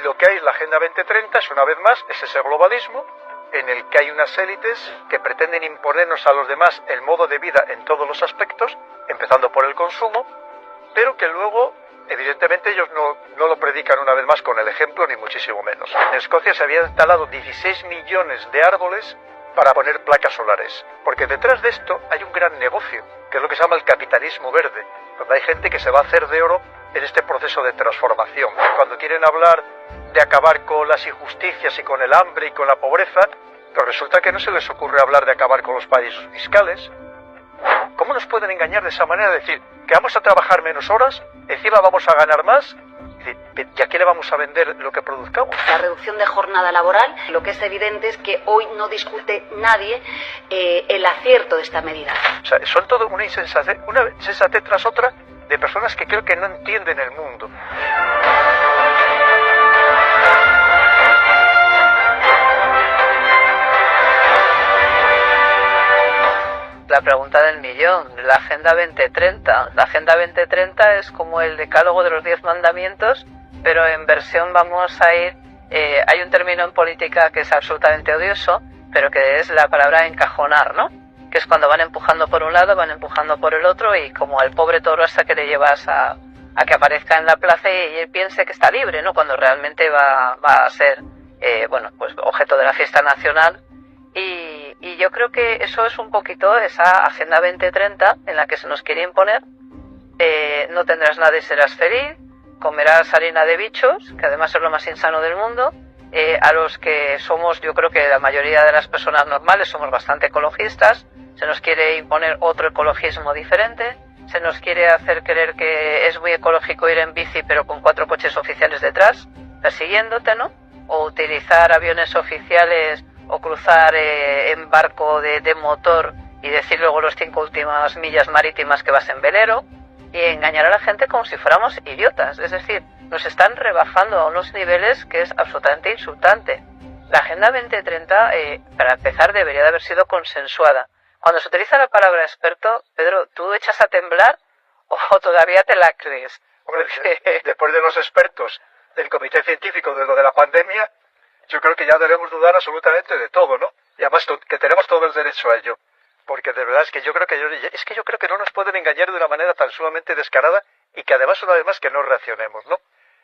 Lo que hay en la Agenda 2030 es, una vez más, es ese globalismo en el que hay unas élites que pretenden imponernos a los demás el modo de vida en todos los aspectos, empezando por el consumo, pero que luego, evidentemente, ellos no lo predican una vez más con el ejemplo, ni muchísimo menos. En Escocia se habían instalado 16 millones de árboles para poner placas solares, porque detrás de esto hay un gran negocio, que es lo que se llama el capitalismo verde, donde hay gente que se va a hacer de oro en este proceso de transformación. Cuando quieren hablar de acabar con las injusticias y con el hambre y con la pobreza, pero resulta que no se les ocurre hablar de acabar con los paraísos fiscales. ¿Cómo nos pueden engañar de esa manera? Decir que vamos a trabajar menos horas, encima vamos a ganar más, ¿y a qué le vamos a vender lo que produzcamos? La reducción de jornada laboral, lo que es evidente es que hoy no discute nadie el acierto de esta medida. O sea, son todo una insensatez tras otra de personas que creo que no entienden el mundo. La pregunta del millón, la Agenda 2030. La Agenda 2030 es como el decálogo de los 10 mandamientos, pero en versión vamos a ir... hay un término en política que es absolutamente odioso, pero que es la palabra encajonar, ¿no? Que es cuando van empujando por un lado, van empujando por el otro, y como al pobre toro hasta que le llevas a que aparezca en la plaza y él piense que está libre, ¿no? Cuando realmente va a ser, pues objeto de la fiesta nacional. Y yo creo que eso es un poquito esa Agenda 2030 en la que se nos quiere imponer. No tendrás nada y serás feliz, comerás harina de bichos, que además es lo más insano del mundo. A los que somos, yo creo que la mayoría de las personas normales somos bastante ecologistas, se nos quiere imponer otro ecologismo diferente, se nos quiere hacer creer que es muy ecológico ir en bici pero con 4 coches oficiales detrás, persiguiéndote, ¿no? O utilizar aviones oficiales o cruzar en barco de motor y decir luego los 5 últimas millas marítimas que vas en velero, y engañar a la gente como si fuéramos idiotas. Es decir, nos están rebajando a unos niveles que es absolutamente insultante. La Agenda 2030, para empezar, debería de haber sido consensuada. Cuando se utiliza la palabra experto, Pedro, ¿tú echas a temblar o todavía te la crees? Hombre, después de los expertos del Comité Científico de lo de la pandemia, yo creo que ya debemos dudar absolutamente de todo, ¿no? Y además que tenemos todo el derecho a ello. Porque de verdad es que yo creo que no nos pueden engañar de una manera tan sumamente descarada, y que además, una vez más, que no reaccionemos, ¿no?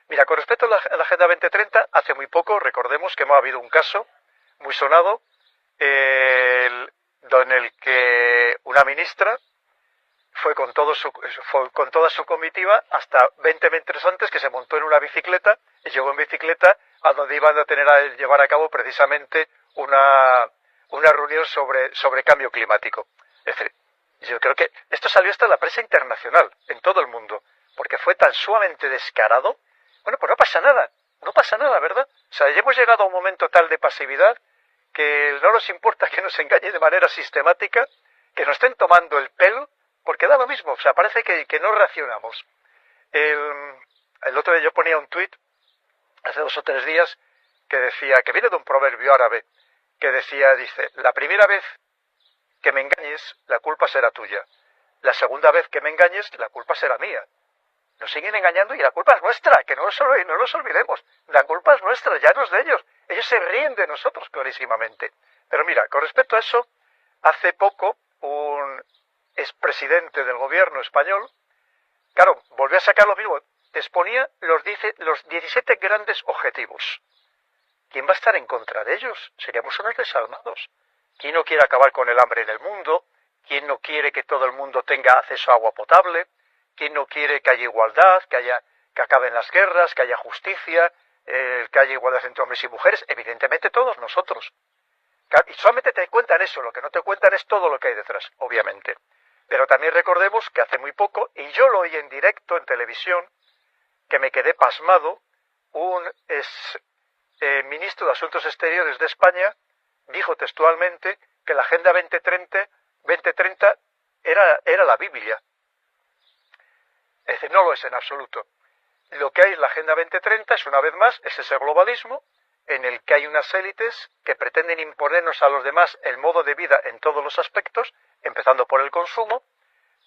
Mira, con respecto a la Agenda 2030, hace muy poco, recordemos que hemos habido un caso muy sonado, en el que una ministra fue con toda su comitiva hasta 20 metros antes, que se montó en una bicicleta y llegó en bicicleta a donde iban a llevar a cabo precisamente una reunión sobre cambio climático. Es decir, yo creo que esto salió hasta en la prensa internacional, en todo el mundo, porque fue tan sumamente descarado. Bueno, pues no pasa nada, ¿verdad? O sea, ya hemos llegado a un momento tal de pasividad que no nos importa que nos engañen de manera sistemática, que nos estén tomando el pelo, porque da lo mismo, o sea, parece que no reaccionamos. El otro día yo ponía un tuit, hace 2 o 3 días, que decía, que viene de un proverbio árabe, que dice, la primera vez que me engañes, la culpa será tuya. La segunda vez que me engañes, la culpa será mía. Nos siguen engañando y la culpa es nuestra, que no nos olvidemos. La culpa es nuestra, ya no es de ellos. Ellos se ríen de nosotros clarísimamente. Pero mira, con respecto a eso, hace poco un expresidente del gobierno español, claro, volvió a sacar lo mismo, exponía los 17 grandes objetivos. ¿Quién va a estar en contra de ellos? Seríamos unos desalmados. ¿Quién no quiere acabar con el hambre en el mundo? ¿Quién no quiere que todo el mundo tenga acceso a agua potable? ¿Quién no quiere que haya igualdad, que acaben las guerras, que haya justicia, que haya igualdad entre hombres y mujeres? Evidentemente todos nosotros. Y solamente te cuentan eso, lo que no te cuentan es todo lo que hay detrás, obviamente. Pero también recordemos que hace muy poco, y yo lo oí en directo en televisión, que me quedé pasmado, un ministro de Asuntos Exteriores de España dijo textualmente que la Agenda 2030 era la Biblia. Es decir, no lo es en absoluto. Lo que hay en la Agenda 2030 es, una vez más, es ese globalismo en el que hay unas élites que pretenden imponernos a los demás el modo de vida en todos los aspectos, empezando por el consumo,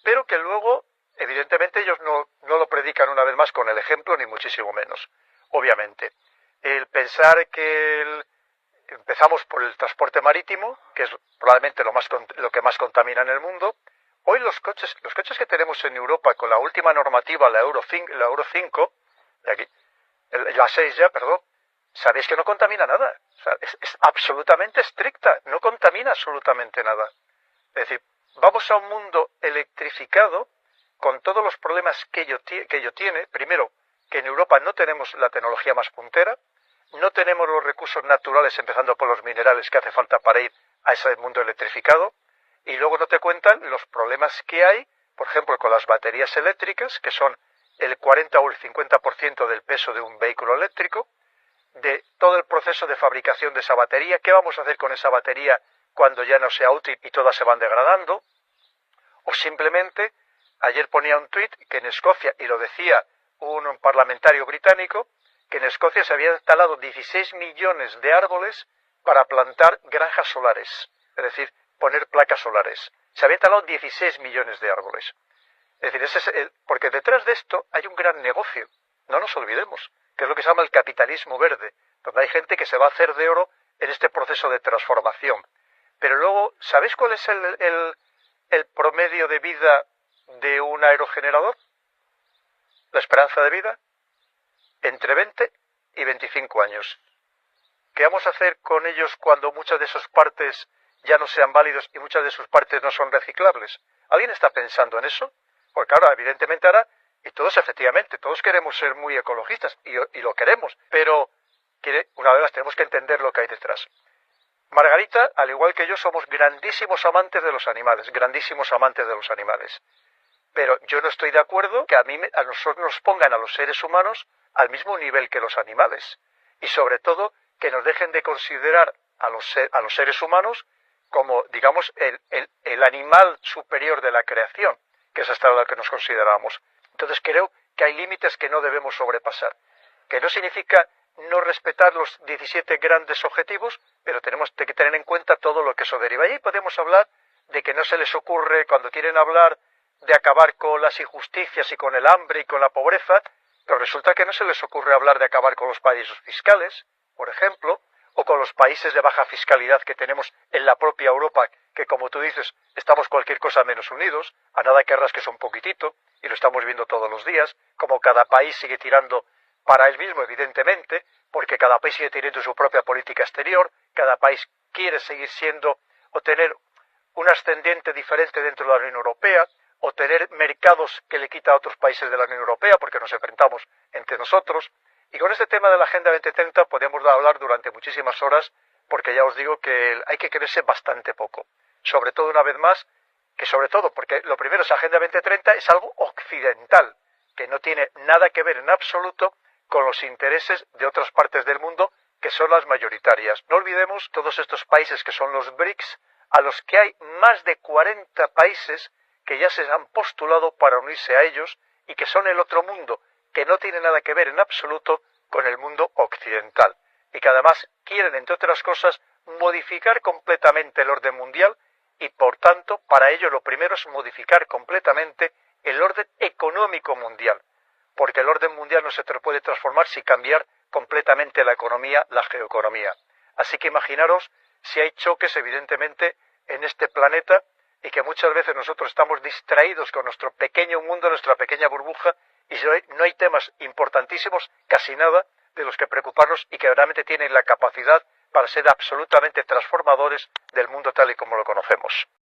pero que luego, evidentemente, ellos no lo predican una vez más con el ejemplo, ni muchísimo menos, obviamente. el pensar que empezamos por el transporte marítimo, que es probablemente lo que más contamina en el mundo. Hoy los coches que tenemos en Europa con la última normativa, la Euro 5, la 6 ya, perdón, sabéis que no contamina nada. O sea, es absolutamente estricta, no contamina absolutamente nada. Es decir, vamos a un mundo electrificado con todos los problemas que ello tiene. Primero, que en Europa no tenemos la tecnología más puntera, no tenemos los recursos naturales, empezando por los minerales que hace falta para ir a ese mundo electrificado, y luego no te cuentan los problemas que hay, por ejemplo, con las baterías eléctricas, que son el 40 o el 50% del peso de un vehículo eléctrico, de todo el proceso de fabricación de esa batería, qué vamos a hacer con esa batería cuando ya no sea útil y todas se van degradando, o simplemente, ayer ponía un tuit que en Escocia, y lo decía un parlamentario británico, que en Escocia se habían instalado 16 millones de árboles para plantar granjas solares, es decir, poner placas solares. Se habían instalado 16 millones de árboles. Es decir, porque detrás de esto hay un gran negocio, no nos olvidemos, que es lo que se llama el capitalismo verde, donde hay gente que se va a hacer de oro en este proceso de transformación. Pero luego, ¿sabéis cuál es el promedio de vida de un aerogenerador? La esperanza de vida, entre 20 y 25 años. ¿Qué vamos a hacer con ellos cuando muchas de sus partes ya no sean válidos y muchas de sus partes no son reciclables? ¿Alguien está pensando en eso? Porque ahora, evidentemente ahora, y todos efectivamente, todos queremos ser muy ecologistas, y lo queremos, pero una vez más tenemos que entender lo que hay detrás. Margarita, al igual que yo, somos grandísimos amantes de los animales, grandísimos amantes de los animales. Pero yo no estoy de acuerdo que a nosotros nos pongan a los seres humanos al mismo nivel que los animales. Y sobre todo, que nos dejen de considerar a los seres humanos como, digamos, el animal superior de la creación, que es hasta lo que nos consideramos. Entonces creo que hay límites que no debemos sobrepasar. Que no significa no respetar los 17 grandes objetivos, pero tenemos que tener en cuenta todo lo que eso deriva. Y ahí podemos hablar de que no se les ocurre, cuando quieren hablar de acabar con las injusticias y con el hambre y con la pobreza, pero resulta que no se les ocurre hablar de acabar con los paraísos fiscales, por ejemplo, o con los países de baja fiscalidad que tenemos en la propia Europa, que como tú dices, estamos cualquier cosa menos unidos, a nada que rasques un poquitito, y lo estamos viendo todos los días, como cada país sigue tirando para él mismo, evidentemente, porque cada país sigue teniendo su propia política exterior, cada país quiere seguir siendo o tener un ascendiente diferente dentro de la Unión Europea, o tener mercados que le quita a otros países de la Unión Europea porque nos enfrentamos entre nosotros. Y con este tema de la Agenda 2030 podemos hablar durante muchísimas horas, porque ya os digo que hay que creerse bastante poco. Sobre todo, una vez más, porque lo primero es Agenda 2030 es algo occidental, que no tiene nada que ver en absoluto con los intereses de otras partes del mundo, que son las mayoritarias. No olvidemos todos estos países que son los BRICS, a los que hay más de 40 países que ya se han postulado para unirse a ellos y que son el otro mundo, que no tiene nada que ver en absoluto con el mundo occidental, y que además quieren, entre otras cosas, modificar completamente el orden mundial, y por tanto, para ello lo primero es modificar completamente el orden económico mundial, porque el orden mundial no se puede transformar sin cambiar completamente la economía, la geoeconomía. Así que imaginaros si hay choques, evidentemente, en este planeta, y que muchas veces nosotros estamos distraídos con nuestro pequeño mundo, nuestra pequeña burbuja, y no hay temas importantísimos, casi nada, de los que preocuparnos y que realmente tienen la capacidad para ser absolutamente transformadores del mundo tal y como lo conocemos.